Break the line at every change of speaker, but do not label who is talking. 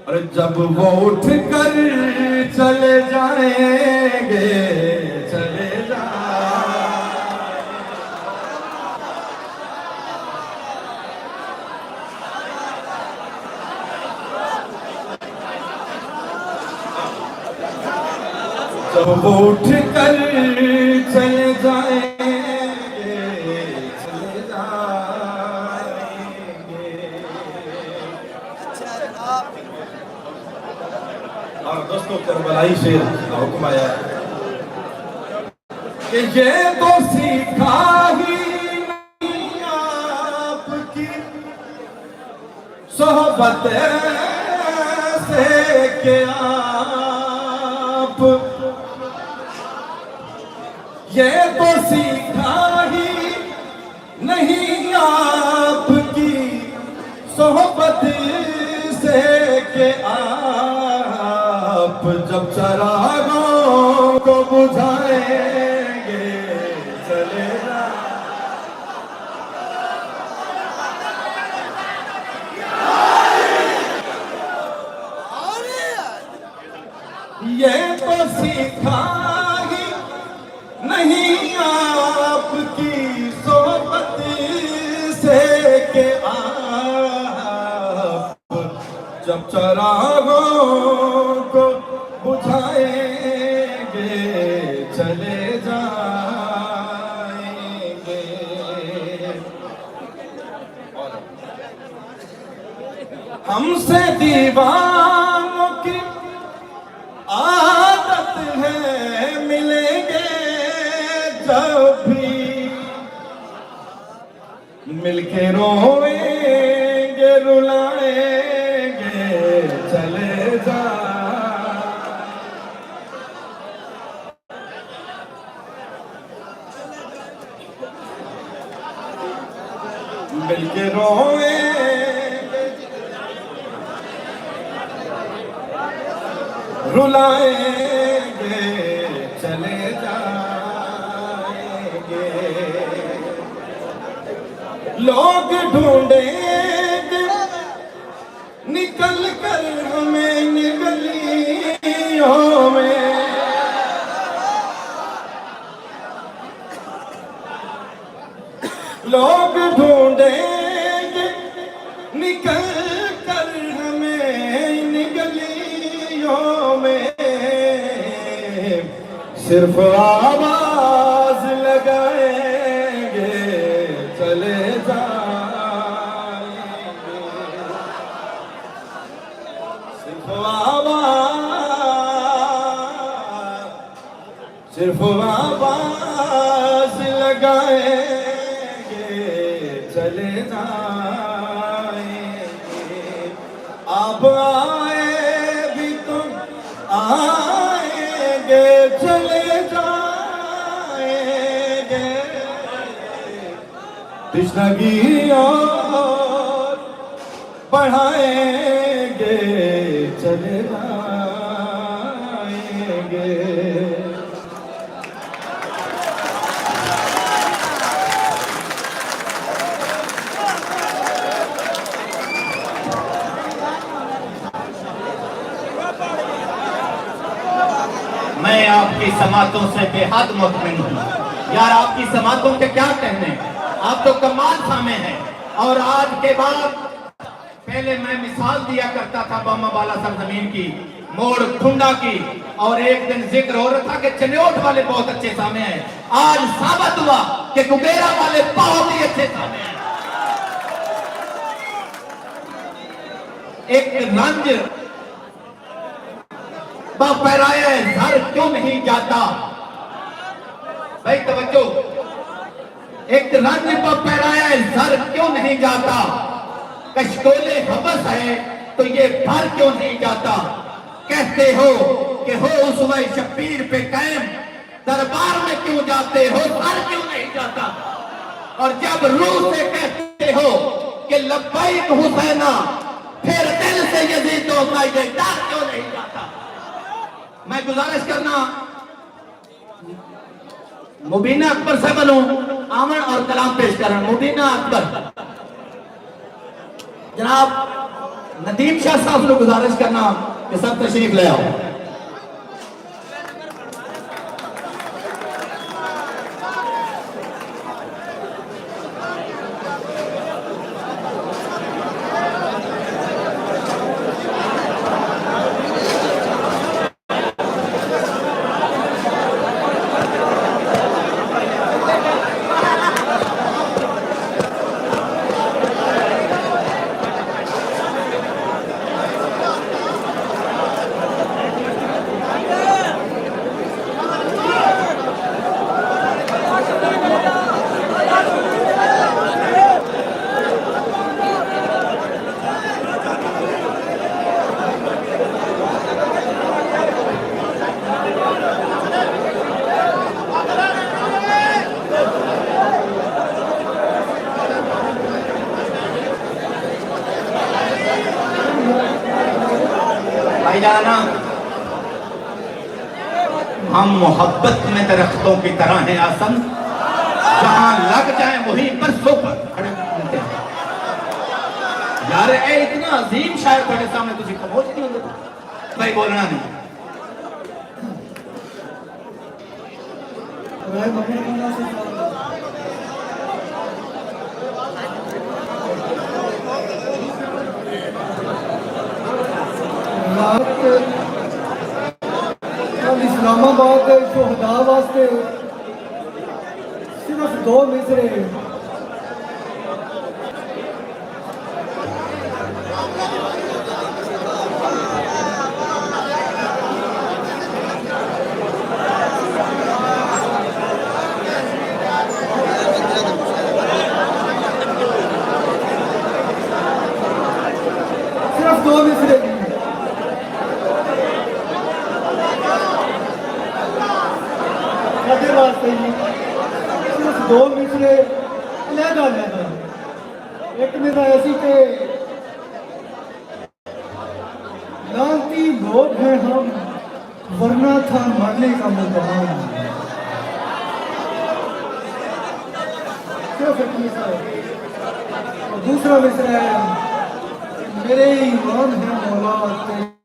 और जब वो उठ कर चले जाएंगे, चले जब वो उठ कर चले जाएंगे, चले जाएंगे। और दोस्तों करबलाई शेर का हुक्म आया है कि ये तो सीखा ही नहीं आपकी सोहबत से के आप, ये तो सीखा ही नहीं आपकी सोहबत से के आप जब चरागों को बुझाएंगे, चले जा। ये तो सीखा ही नहीं आपकी सोहबत से के आप जब चरागों को बुझाएंगे, चले जाएंगे। हमसे दीवानों की आदत है, मिलेंगे जब भी मिलके रोएंगे, रुलाएंगे, चले जा। मिलके रोएंगे, रुलाएंगे, चले जाएंगे। लोग ढूंढेंगे निकल कर हमें गलियों में, लोग ढूंढेंगे निकल कर हमें गलियों में, सिर्फ आवाज लगाएंगे, चले जाएंगे। सिर्फ आवाज लगाएंगे, चले जाएंगे। आप आए भी तुम आएंगे, चले जाएंगे। तृष्णागी और बढ़ाएंगे, चले जाएंगे।
मैं आपकी समातों से बेहद मुतमिन हूँ यार। आपकी समातों के क्या कहने, आप तो कमाल सामे हैं। और आज के बाद पहले मैं मिसाल दिया करता था बामा बाला सरजमीन की, मोड़ खुंडा की, और एक दिन जिक्र हो रहा था कि चन्योट वाले बहुत अच्छे सामे हैं। आज साबित हुआ कि कुबेरा वाले बहुत ही अच्छे सामे हैं। एक रंज पैराया घर क्यों नहीं जाता, भाई तवज्जो। एक रंज पैराया घर क्यों नहीं जाता, कशकोले हवस है तो ये भर क्यों नहीं जाता। कहते हो कि हो उसमें शब्बीर पे कायम, दरबार में क्यों जाते हो, घर क्यों नहीं जाता। और जब रूह से कहते हो कि लब्बैक हुसैना, फिर दिल से यजीद होता है, डर क्यों नहीं जाता। मैं गुजारिश करना मुबीना अकबर से बनूं, आमन और कलाम पेश करें। मुबीना अकबर जनाब। नदीम शाह साहब से गुजारिश करना कि सब तशरीफ ले आओ। भाईजाना, हम मोहब्बत में दरख्तों की तरह हैं आसन, जहां लग जाए वहीं पर सो पर खड़े मिलते हैं। यार ए इतना अजीम शायर थोड़े सामने तुझे खमोश नहीं होंगे भाई, बोलना नहीं।
इस्लामाबाद के शोहदा वास्ते सिर्फ 2 मिसरे सिर्फ 2 मिसरे वास्ते सिर्फ 2 मिसरे अलहदा अलहदा। एक मिसरा ऐसी के लालती लोग हैं हम, वरना था मरने का मुकाम। सिर्फ एक मिसरा है। और दूसरा मिसरा है, मेरे ईमान है मौला तेरे